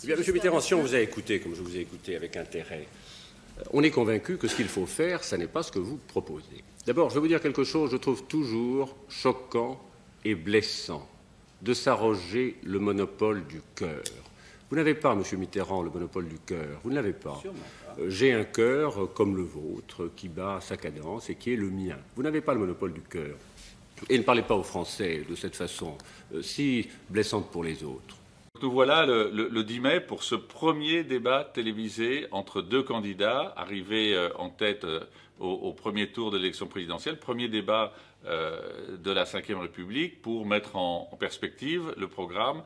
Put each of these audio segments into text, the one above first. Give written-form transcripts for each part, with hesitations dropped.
Eh bien, M. Mitterrand, si on vous a écouté, comme je vous ai écouté avec intérêt, on est convaincu que ce qu'il faut faire, ce n'est pas ce que vous proposez. D'abord, je vais vous dire quelque chose, je trouve toujours choquant et blessant de s'arroger le monopole du cœur. Vous n'avez pas, M. Mitterrand, le monopole du cœur. Vous ne l'avez pas. J'ai un cœur comme le vôtre, qui bat sa cadence et qui est le mien. Vous n'avez pas le monopole du cœur. Et ne parlez pas aux Français de cette façon si blessante pour les autres. Nous voilà le 10 mai pour ce premier débat télévisé entre deux candidats arrivés en tête au premier tour de l'élection présidentielle. Premier débat de la Ve République pour mettre en perspective le programme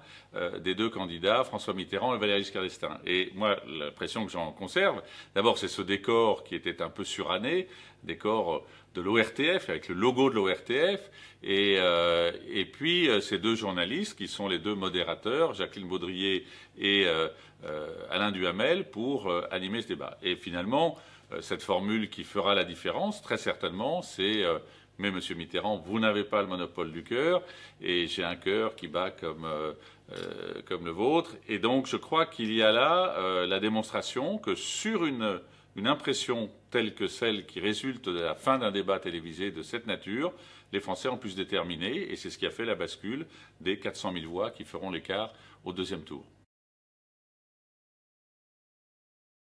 des deux candidats, François Mitterrand et Valéry Giscard d'Estaing. Et moi, l'impression que j'en conserve, d'abord c'est ce décor qui était un peu suranné, décor de l'ORTF, avec le logo de l'ORTF, et puis ces deux journalistes qui sont les deux modérateurs, Jacqueline Baudrier et Alain Duhamel, pour animer ce débat. Et finalement, cette formule qui fera la différence, très certainement, c'est mais Monsieur Mitterrand, vous n'avez pas le monopole du cœur, et j'ai un cœur qui bat comme le vôtre. Et donc, je crois qu'il y a là la démonstration que sur une impression telle que celle qui résulte de la fin d'un débat télévisé de cette nature, les Français ont pu se déterminer, et c'est ce qui a fait la bascule des 400 000 voix qui feront l'écart au deuxième tour.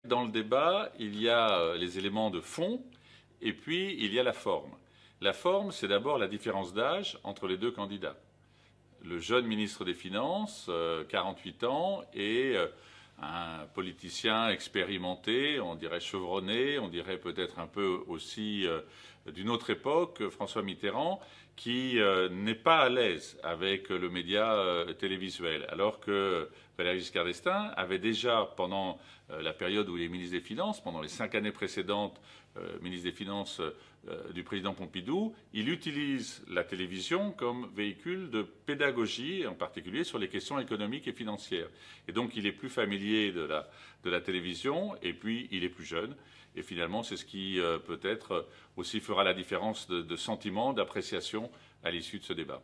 Dans le débat, il y a les éléments de fond, et puis il y a la forme. La forme, c'est d'abord la différence d'âge entre les deux candidats. Le jeune ministre des Finances, 48 ans, et un politicien expérimenté, on dirait chevronné, on dirait peut-être un peu aussi d'une autre époque, François Mitterrand, qui n'est pas à l'aise avec le média télévisuel, alors que Valéry Giscard d'Estaing avait déjà, pendant la période où il est ministre des Finances, pendant les 5 années précédentes, ministre des Finances du président Pompidou, il utilise la télévision comme véhicule de pédagogie, en particulier sur les questions économiques et financières. Et donc il est plus familier de la télévision, et puis il est plus jeune. Et finalement, c'est ce qui peut-être aussi fera la différence de sentiment, d'appréciation à l'issue de ce débat.